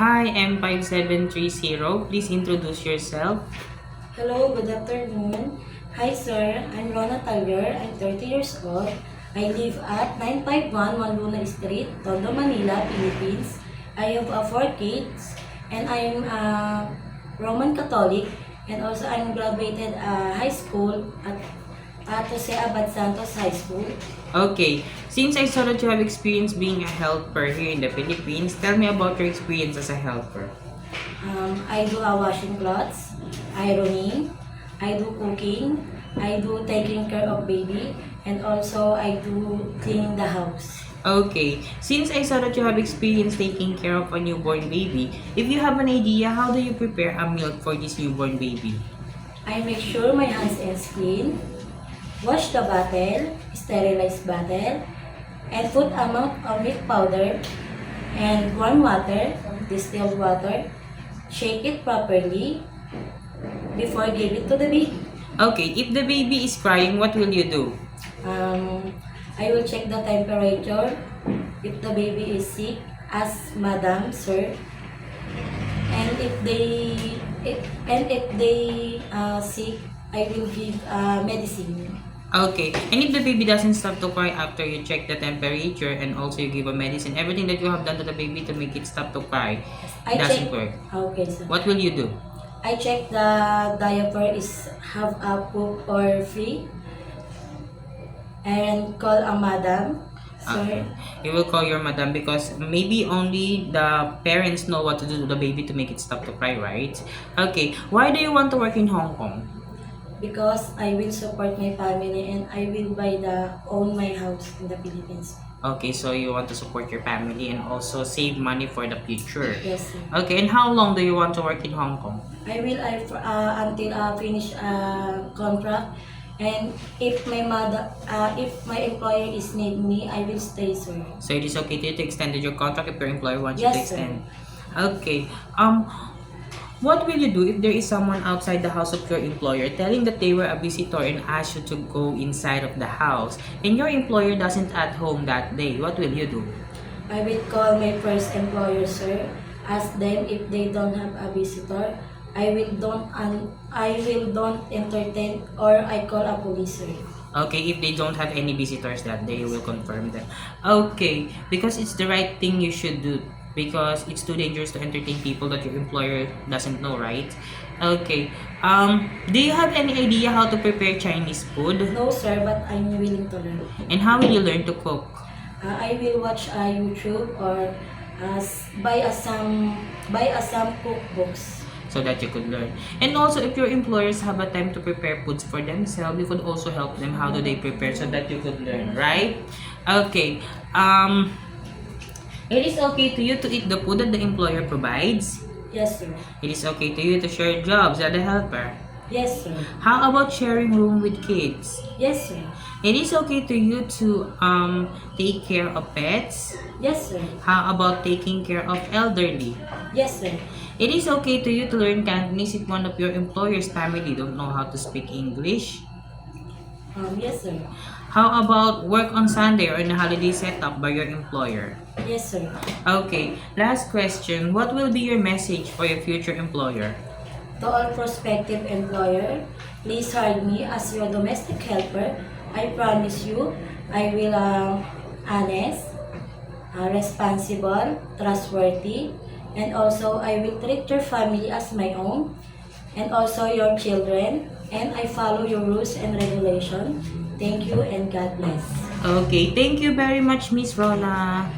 Hi, M5730. Please introduce yourself. Hello, good afternoon. Hi sir, I'm Rona Taller. I'm 30 years old. I live at 951 Luna Street, Tondo, Manila, Philippines. I have 4 kids and I'm Roman Catholic, and also I'm graduated high school at Jose Abad Santos High School. Okay, since I saw that you have experience being a helper here in the Philippines, tell me about your experience as a helper. I do washing clothes, ironing, I do cooking, I do taking care of baby, and also I do cleaning the house. Okay, since I saw that you have experience taking care of a newborn baby, if you have an idea, how do you prepare a milk for this newborn baby? I make sure my hands is clean, wash the bottle, sterilize bottle, and put amount of milk powder and warm water, distilled water, shake it properly before give it to the baby. Okay, if the baby is crying, what will you do? I will check the temperature. If the baby is sick, ask madam, sir. And if they sick, I will give medicine. Okay, and if the baby doesn't stop to cry after you check the temperature and also you give a medicine, everything that you have done to the baby to make it stop to cry I doesn't check. work, Okay, sir. what will you do? I check the diaper is have a poop or free, and call a madam, Okay. sir. You will call your madam because maybe only the parents know what to do to the baby to make it stop to cry, right? Okay, why do you want to work in Hong Kong? Because I will support my family and I will own my house in the Philippines. Okay, so you want to support your family and also save money for the future. Yes, sir. Okay, and how long do you want to work in Hong Kong? I will until finish contract, and if my employer is need me, I will stay, sir. So it is okay to you to extend your contract if your employer wants you to Yes, sir. extend. Okay. What will you do if there is someone outside the house of your employer telling that they were a visitor and asked you to go inside of the house and your employer doesn't at home that day? What will you do? I will call my first employer, sir. Ask them if they don't have a visitor. I will don't entertain, or I call a police, sir. Okay, if they don't have any visitors that day, you will confirm them. Okay, because it's the right thing you should do because it's too dangerous to entertain people that your employer doesn't know, right? Okay. Do you have any idea how to prepare Chinese food? No, sir, but I'm willing to learn. And how will you learn to cook? I will watch YouTube, or buy a some cookbooks. So that you could learn. And also, if your employers have a time to prepare foods for themselves, you could also help them how do they prepare so that you could learn, right? Okay. It is okay to you to eat the food that the employer provides. Yes, sir. It is okay to you to share jobs as a helper. Yes, sir. How about sharing room with kids? Yes, sir. It is okay to you to take care of pets. Yes, sir. How about taking care of elderly? Yes, sir. It is okay to you to learn Cantonese if one of your employer's family don't know how to speak English. Yes, sir. How about work on Sunday or in a holiday setup by your employer? Yes, sir. Okay, last question. What will be your message for your future employer? To all prospective employer, please hire me as your domestic helper. I promise you, I will honest, responsible, trustworthy, and also I will treat your family as my own, and also your children, and I follow your rules and regulations. Thank you and God bless. Okay, thank you very much, Miss Rona.